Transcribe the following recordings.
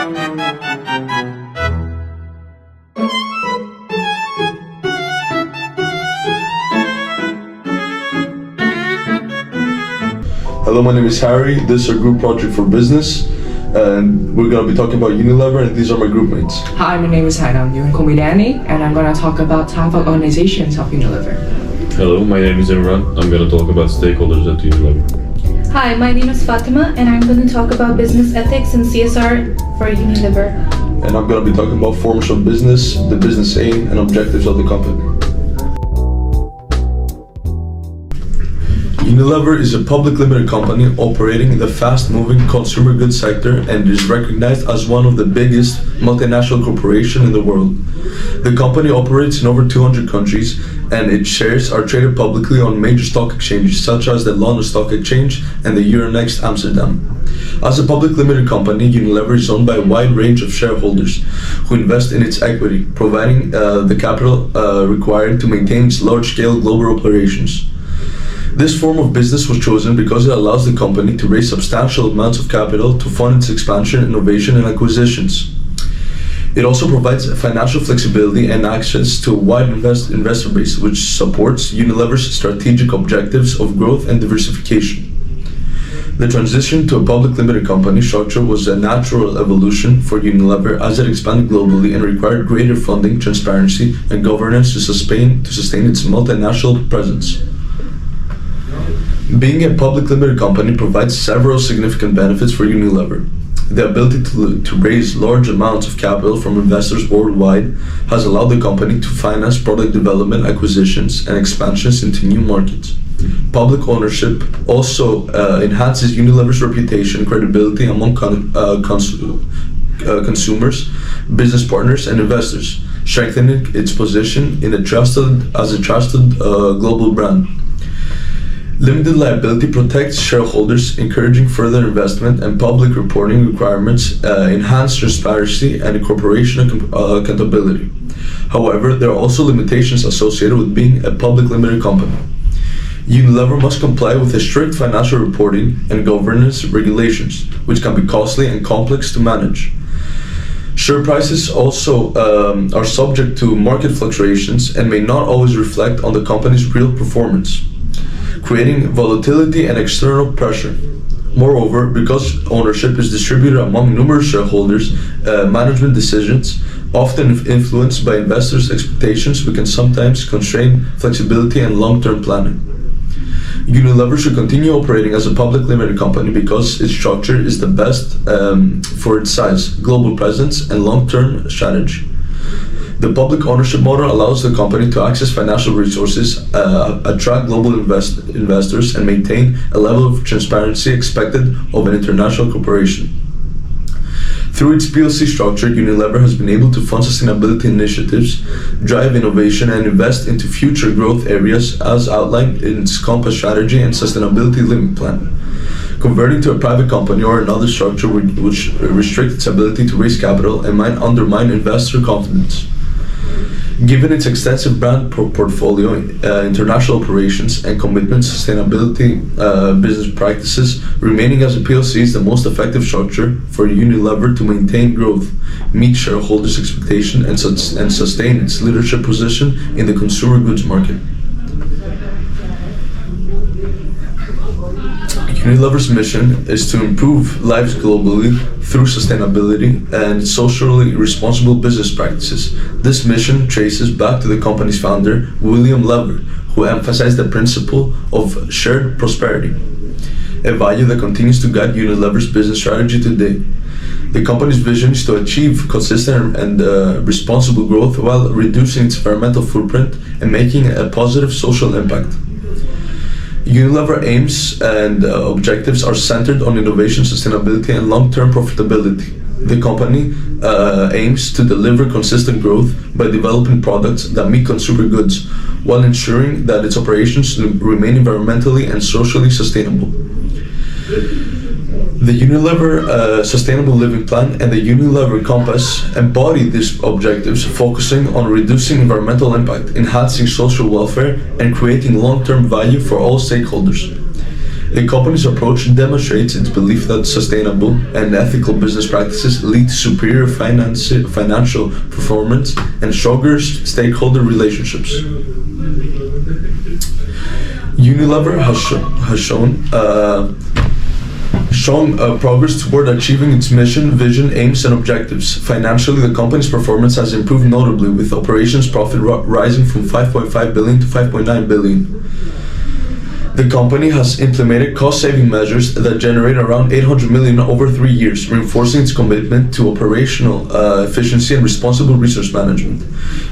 Hello, my name is Harry. This is our group project for business, and we're going to be talking about Unilever, and these are my group mates. Hi, my name is Haidam. You can call me Danny, and I'm going to talk about type of organizations of Unilever. Hello, my name is Imran. I'm going to talk about stakeholders at Unilever. Hi, my name is Fatima, and I'm going to talk about business ethics and CSR for Unilever. And I'm going to be talking about forms of business, the business aim, and objectives of the company. Unilever is a public limited company operating in the fast-moving consumer goods sector and is recognized as one of the biggest multinational corporations in the world. The company operates in over 200 countries, and its shares are traded publicly on major stock exchanges such as the London Stock Exchange and the Euronext Amsterdam. As a public limited company, Unilever is owned by a wide range of shareholders who invest in its equity, providing the capital required to maintain its large-scale global operations. This form of business was chosen because it allows the company to raise substantial amounts of capital to fund its expansion, innovation, and acquisitions. It also provides financial flexibility and access to a wide investor base, which supports Unilever's strategic objectives of growth and diversification. The transition to a public limited company structure was a natural evolution for Unilever as it expanded globally and required greater funding, transparency, and governance to sustain its multinational presence. Being a public limited company provides several significant benefits for Unilever. The ability to raise large amounts of capital from investors worldwide has allowed the company to finance product development, acquisitions, and expansions into new markets. Public ownership also enhances Unilever's reputation and credibility among consumers, business partners, and investors, strengthening its position as a trusted global brand. Limited liability protects shareholders, encouraging further investment, and public reporting requirements enhance transparency and corporation accountability. However, there are also limitations associated with being a public limited company. Unilever must comply with a strict financial reporting and governance regulations, which can be costly and complex to manage. Share prices also are subject to market fluctuations and may not always reflect on the company's real performance, creating volatility and external pressure. Moreover, because ownership is distributed among numerous shareholders, management decisions, often influenced by investors' expectations, can sometimes constrain flexibility and long-term planning. Unilever should continue operating as a public limited company because its structure is the best for its size, global presence, and long-term strategy. The public ownership model allows the company to access financial resources, attract global investors, and maintain a level of transparency expected of an international corporation. Through its PLC structure, Unilever has been able to fund sustainability initiatives, drive innovation, and invest into future growth areas as outlined in its Compass strategy and sustainability living plan. Converting to a private company or another structure would restrict its ability to raise capital and might undermine investor confidence. Given its extensive brand portfolio, international operations, and commitment to sustainability business practices, remaining as a PLC is the most effective structure for Unilever to maintain growth, meet shareholders' expectations, and sustain its leadership position in the consumer goods market. Unilever's mission is to improve lives globally through sustainability and socially responsible business practices. This mission traces back to the company's founder, William Lever, who emphasized the principle of shared prosperity, a value that continues to guide Unilever's business strategy today. The company's vision is to achieve consistent and responsible growth while reducing its environmental footprint and making a positive social impact. Unilever aims and objectives are centered on innovation, sustainability, and long-term profitability. The company aims to deliver consistent growth by developing products that meet consumer goods while ensuring that its operations remain environmentally and socially sustainable. The Unilever Sustainable Living Plan and the Unilever Compass embody these objectives, focusing on reducing environmental impact, enhancing social welfare, and creating long-term value for all stakeholders. The company's approach demonstrates its belief that sustainable and ethical business practices lead to superior financial performance and stronger stakeholder relationships. Unilever has shown progress toward achieving its mission, vision, aims, and objectives. Financially, the company's performance has improved notably, with operations profit rising from 5.5 billion to 5.9 billion. The company has implemented cost-saving measures that generate around 800 million over 3 years, reinforcing its commitment to operational efficiency and responsible resource management.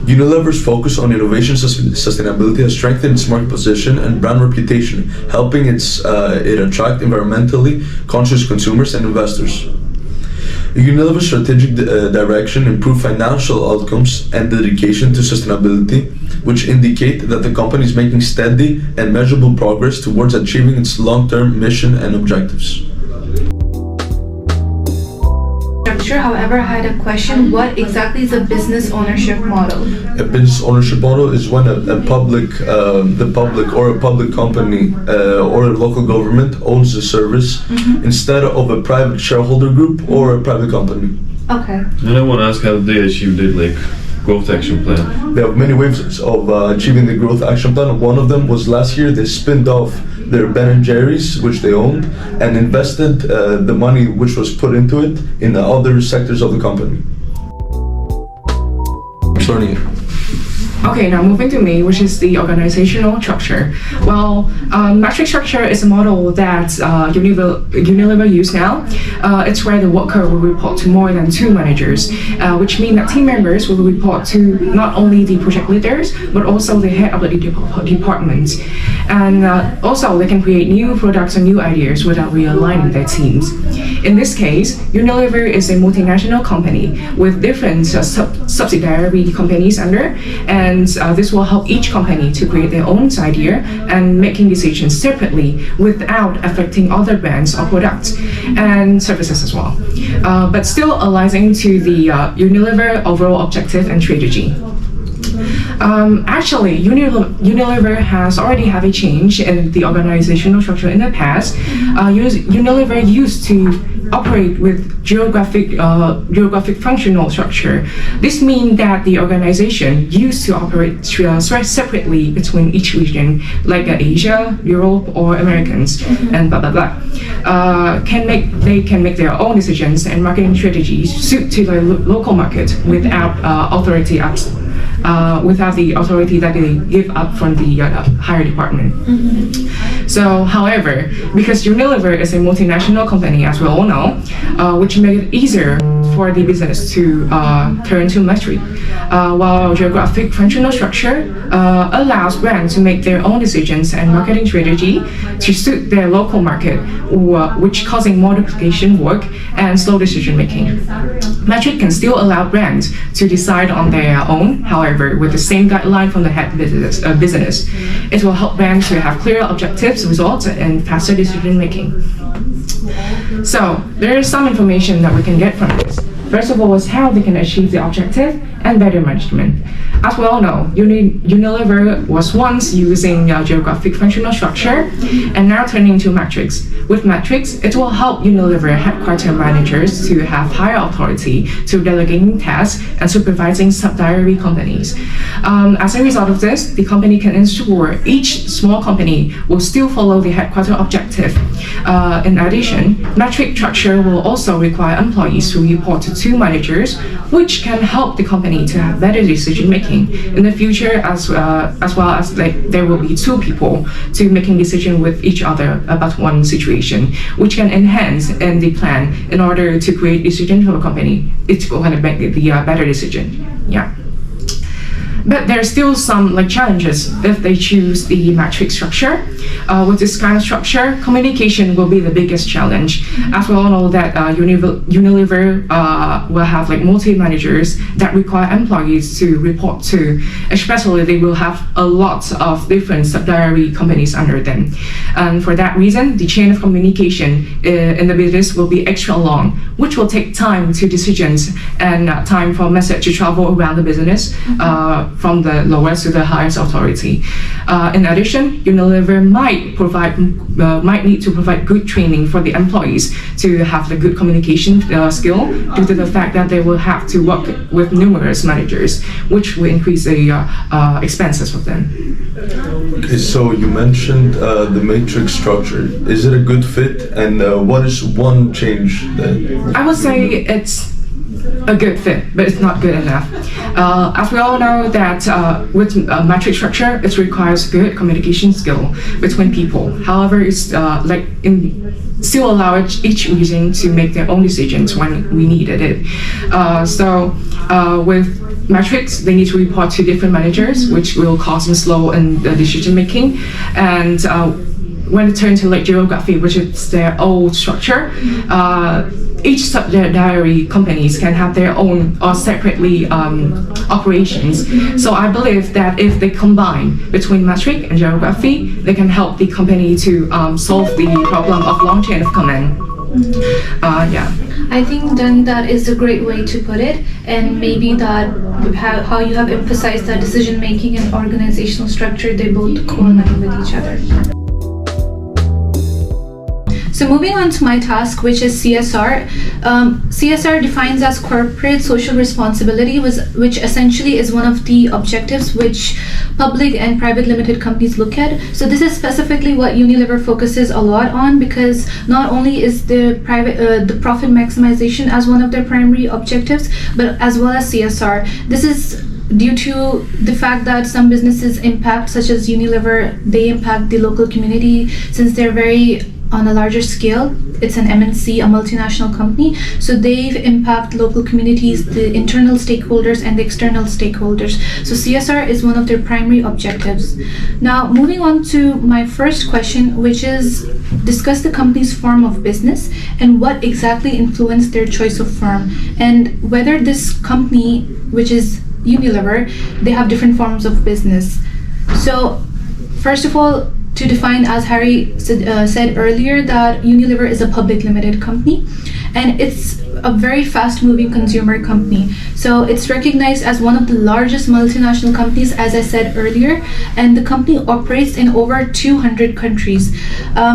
Unilever's focus on innovation and sustainability has strengthened its market position and brand reputation, helping it attract environmentally conscious consumers and investors. Unilever's strategic direction, improved financial outcomes, and dedication to sustainability, which indicate that the company is making steady and measurable progress towards achieving its long-term mission and objectives. However, I had a question. What exactly is a business ownership model? A business ownership model is when the public or a public company or a local government owns the service instead of a private shareholder group or a private company. Okay. And I want to ask how they achieved it, like growth action plan. They have many ways of achieving the growth action plan. One of them was last year they spinned off their Ben & Jerry's, which they owned, and invested the money which was put into it in other sectors of the company. Sorry. Okay, now moving to me, which is the organizational structure. Well, matrix structure is a model that Unilever use now. It's where the worker will report to more than 2 managers, which means that team members will report to not only the project leaders, but also the head of the department. And also, they can create new products and new ideas without realigning their teams. In this case, Unilever is a multinational company with different subsidiary companies under, and this will help each company to create their own idea and making decisions separately without affecting other brands or products and services as well, but still aligning to the Unilever overall objective and strategy. Actually, Unilever has already had a change in the organizational structure in the past. Unilever used to operate with geographic functional structure. This means that the organization used to operate separately between each region, like Asia, Europe, or Americans, and blah blah blah. They can make their own decisions and marketing strategies suit to the local market without without the authority that they give up from the higher department. So, however, because Unilever is a multinational company, as we all know, which makes it easier for the business to turn to mastery, while geographic functional structure allows brands to make their own decisions and marketing strategy to suit their local market, which causing more duplication work and slow decision making. Matrix can still allow brands to decide on their own, however, with the same guideline from the head business. It will help brands to have clearer objectives, results, and faster decision making. So, there is some information that we can get from this. First of all, is how they can achieve the objective and better management. As we all know, Unilever was once using geographic functional structure and now turning to Matrix. With Matrix, it will help Unilever headquarter managers to have higher authority to delegating tasks and supervising subsidiary companies. As a result of this, the company can ensure each small company will still follow the headquarter objective. In addition, Matrix structure will also require employees to report to 2 managers, which can help the company to have better decision making in the future, as well as there will be 2 people to making decision with each other about one situation, which can enhance in the plan in order to create decision for a company. It's going to make the better decision. Yeah. But there are still some challenges if they choose the matrix structure. With this kind of structure, communication will be the biggest challenge. As we all know that Unilever will have multi-managers that require employees to report to, especially they will have a lot of different subsidiary companies under them. And for that reason, the chain of communication in the business will be extra long, which will take time to decisions and time for message to travel around the business from the lowest to the highest authority. In addition, Unilever might need to provide good training for the employees to have the good communication skill due to the fact that they will have to work with numerous managers, which will increase the expenses for them. Okay, so you mentioned the matrix structure. Is it a good fit, and what is one change that? I would say it's a good fit, but it's not good enough. As we all know that with a matrix structure, it requires good communication skill between people. However, it's still allow each region to make their own decisions when we needed it. With matrix, they need to report to different managers, which will cause them slow in the decision making. And when it turns to geography, which is their old structure, each subsidiary companies can have their own or separately operations. So I believe that if they combine between matrix and geography, they can help the company to solve the problem of long chain of command. I think, Danny, that is a great way to put it, and maybe that how you have emphasized that decision making and organizational structure, they both co-align with each other. So moving on to my task, which is CSR. CSR defines as corporate social responsibility, which essentially is one of the objectives which public and private limited companies look at. So this is specifically what Unilever focuses a lot on, because not only is the profit maximization as one of their primary objectives, but as well as CSR. This is due to the fact that some businesses impact, such as Unilever, they impact the local community since they're very on a larger scale. It's an MNC, a multinational company, so they impact local communities, the internal stakeholders and the external stakeholders. So CSR is one of their primary objectives. Now, moving on to my first question, which is discuss the company's form of business and what exactly influenced their choice of firm, and whether this company, which is Unilever, they have different forms of business. So, first of all, to define, as Harry said earlier, that Unilever is a public limited company, and it's a very fast-moving consumer company. So it's recognized as one of the largest multinational companies, as I said earlier, and the company operates in over 200 countries.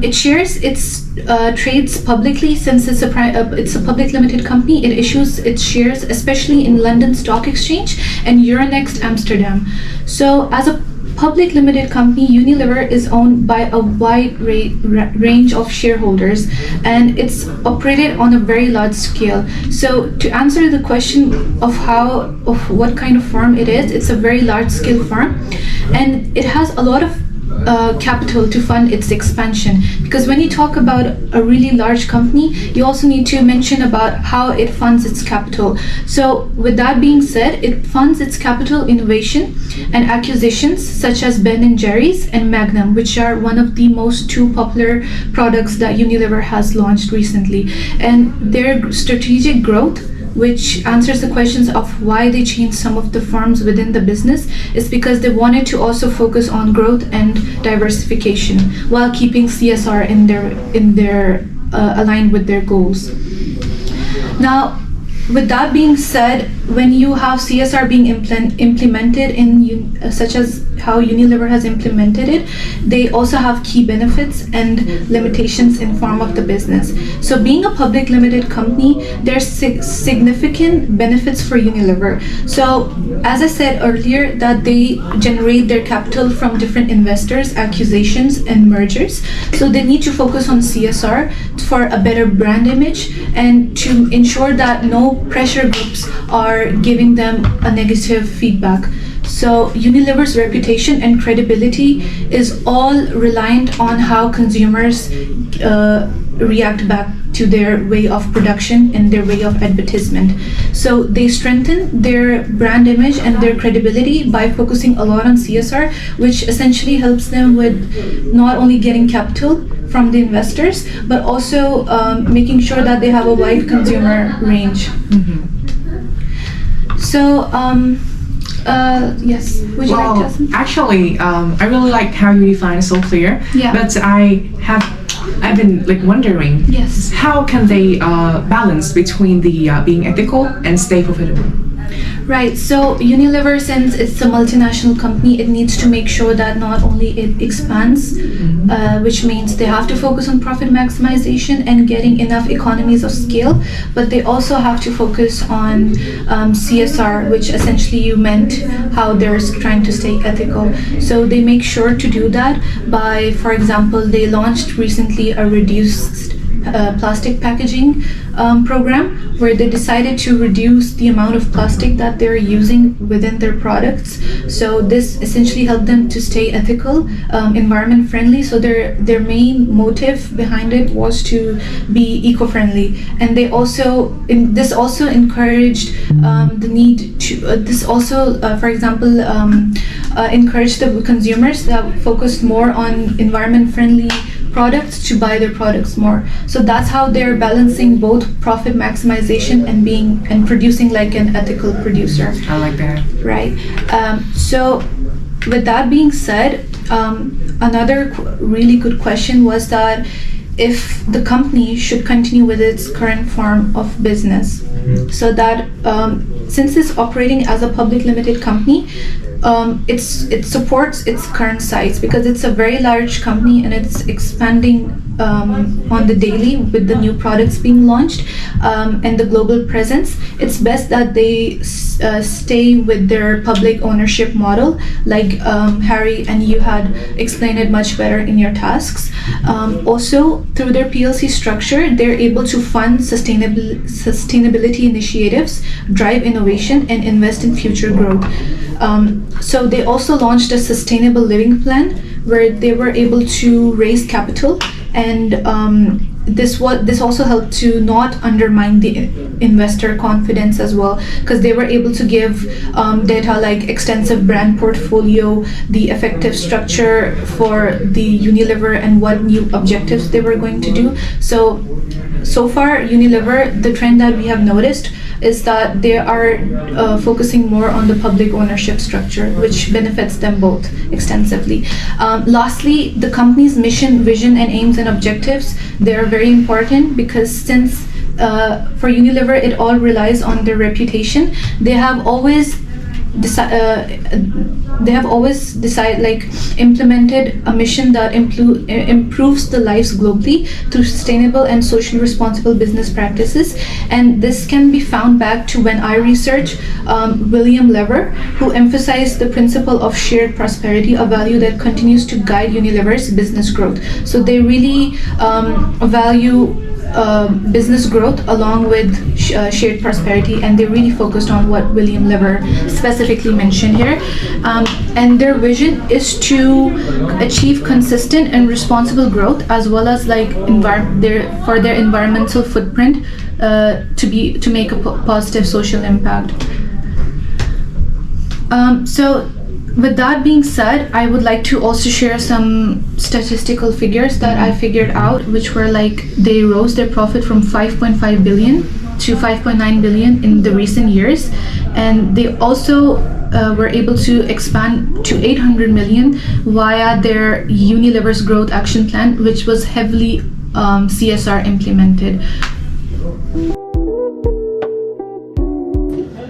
It shares its trades publicly, since it's a public limited company. It issues its shares especially in London Stock Exchange and Euronext Amsterdam. So as a public limited company, Unilever is owned by a wide range of shareholders, and it's operated on a very large scale. So to answer the question of what kind of firm it is, it's a very large scale firm, and it has a lot of capital to fund its expansion, because when you talk about a really large company, you also need to mention about how it funds its capital. So with that being said, it funds its capital innovation and acquisitions such as Ben & Jerry's and Magnum, which are one of the two popular products that Unilever has launched recently. And their strategic growth, which answers the questions of why they changed some of the firms within the business, is because they wanted to also focus on growth and diversification while keeping CSR in their aligned with their goals. Now, with that being said, when you have CSR being implemented such as how Unilever has implemented it, they also have key benefits and limitations in form of the business. So being a public limited company, there's significant benefits for Unilever. So as I said earlier, that they generate their capital from different investors, acquisitions and mergers. So they need to focus on CSR for a better brand image and to ensure that no pressure groups are giving them a negative feedback. So Unilever's reputation and credibility is all reliant on how consumers react back to their way of production and their way of advertisement. So they strengthen their brand image and their credibility by focusing a lot on CSR, which essentially helps them with not only getting capital from the investors, but also making sure that they have a wide consumer range. Mm-hmm. So, yes, would you like to ask something? Actually, I really like how you define it so clear. Yeah. But I've been wondering. Yes. How can they balance between the being ethical and stay profitable? Right. So Unilever, since it's a multinational company, it needs to make sure that not only it expands, which means they have to focus on profit maximization and getting enough economies of scale, but they also have to focus on CSR, which essentially you meant how they're trying to stay ethical. So they make sure to do that by, for example, they launched recently a reduced plastic packaging program where they decided to reduce the amount of plastic that they're using within their products. So this essentially helped them to stay ethical, environment friendly. So their main motive behind it was to be eco-friendly, and they also this also encouraged the need to this also for example encouraged the consumers that focused more on environment friendly products to buy their products more. So that's how they're balancing both profit maximization and producing like an ethical producer. I like that. Right. So with that being said, another really good question was that if the company should continue with its current form of business, so that since it's operating as a public limited company, it supports its current size because it's a very large company and it's expanding on the daily with the new products being launched and the global presence. It's best that they stay with their public ownership model, like Harry and you had explained it much better in your tasks. Also, through their PLC structure, they're able to fund sustainability initiatives, drive innovation, and invest in future growth. So they also launched a sustainable living plan where they were able to raise capital, and this also helped to not undermine the investor confidence as well, because they were able to give data like extensive brand portfolio, the effective structure for the Unilever, and what new objectives they were going to do. So far, Unilever, the trend that we have noticed is that they are focusing more on the public ownership structure, which benefits them both extensively. Lastly, the company's mission, vision, and aims and objectives, they are very important because since for Unilever, it all relies on their reputation. They have always implemented a mission that improves the lives globally through sustainable and socially responsible business practices, and this can be found back to when I researched William Lever, who emphasized the principle of shared prosperity, a value that continues to guide Unilever's business growth. So they really value business growth along with shared prosperity, and they really focused on what William Lever specifically mentioned here. And their vision is to achieve consistent and responsible growth, as well as like their environmental footprint to make a positive social impact. So with that being said, I would like to also share some statistical figures that I figured out, which were like they rose their profit from 5.5 billion to 5.9 billion in the recent years, and they also were able to expand to 800 million via their Unilever's Growth Action Plan, which was heavily CSR implemented.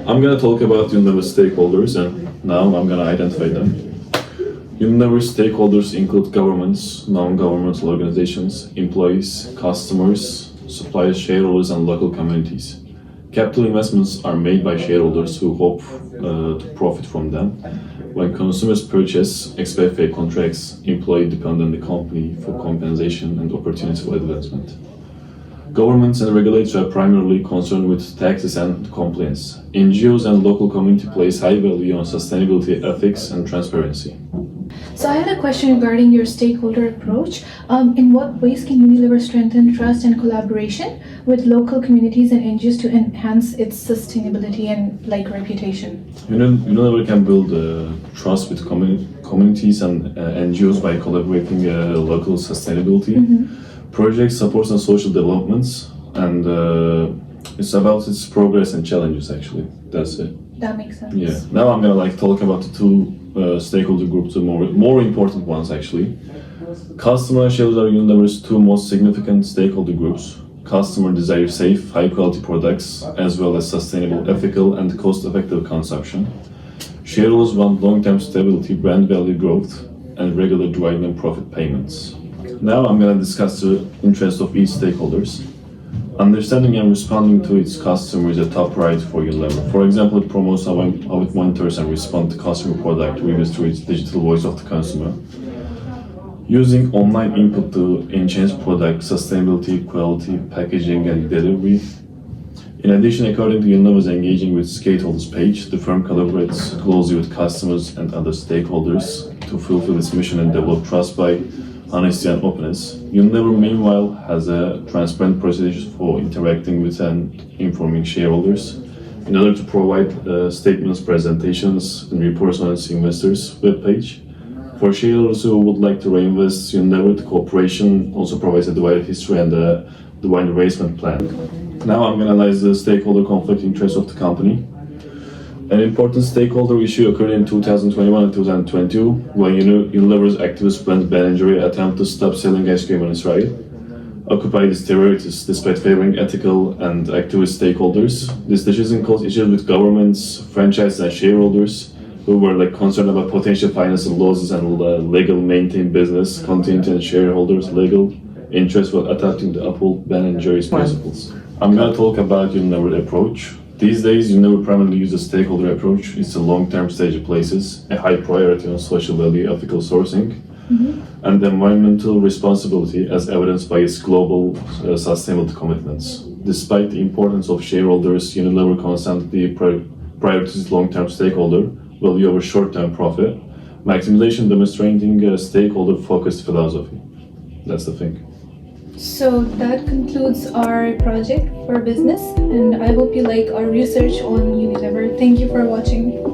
I'm gonna talk about Unilever stakeholders, and now I'm gonna identify them. Unilever stakeholders include governments, non-governmental organizations, employees, customers, suppliers, shareholders, and local communities. Capital investments are made by shareholders who hope to profit from them. When consumers purchase, XPFA contracts, employees depend on the company for compensation and opportunity for advancement. Governments and regulators are primarily concerned with taxes and compliance. NGOs and local community place high value on sustainability, ethics, and transparency. So I had a question regarding your stakeholder approach. In what ways can Unilever strengthen trust and collaboration with local communities and NGOs to enhance its sustainability and reputation? Unilever can build trust with communities and NGOs by collaborating local sustainability. Projects, supports, and social developments, and it's about its progress and challenges. Actually, that's it. That makes sense. Yeah. Now I'm gonna talk about the two stakeholder groups, the more important ones actually. Customer and shareholders are Unilever's two most significant stakeholder groups. Customer desire safe, high-quality products, as well as sustainable, ethical, and cost-effective consumption. Shareholders want long-term stability, brand value growth, and regular dividend and profit payments. Now I'm going to discuss the interests of each stakeholders. Understanding and responding to its customers is a top priority for Unilever. For example, it promotes how it monitors and responds to customer product reviews through its digital voice of the consumer. Using online input to enhance product sustainability, quality, packaging, and delivery. In addition, according to Unilever's engaging with stakeholders page, the firm collaborates closely with customers and other stakeholders to fulfill its mission and develop trust by honesty and openness. Unilever, meanwhile, has a transparent procedure for interacting with and informing shareholders in order to provide statements, presentations, and reports on its investors' webpage. For shareholders who would like to reinvest, Unilever, the corporation also provides a dividend history and a dividend replacement plan. Now I'm going to analyze the stakeholder conflict interest of the company. An important stakeholder issue occurred in 2021 and 2022 when Unilever's activist brand Ben & Jerry attempted to stop selling ice cream in Israel. Occupied its territories despite favoring ethical and activist stakeholders. This decision caused issues with governments, franchise and shareholders who were concerned about potential financial losses and legal maintain business continuity and shareholders' legal interests while attempting to uphold Ben & Jerry's principles. I'm going to talk about Unilever's approach. These days, Unilever primarily uses a stakeholder approach. It's a long-term stage places, a high priority on social value, ethical sourcing, and environmental responsibility as evidenced by its global sustainability commitments. Despite the importance of shareholders, Unilever constantly prioritizes long-term stakeholder value over short-term profit, maximization demonstrating a stakeholder-focused philosophy. That's the thing. So that concludes our project for business, and I hope you like our research on Unilever. Thank you for watching.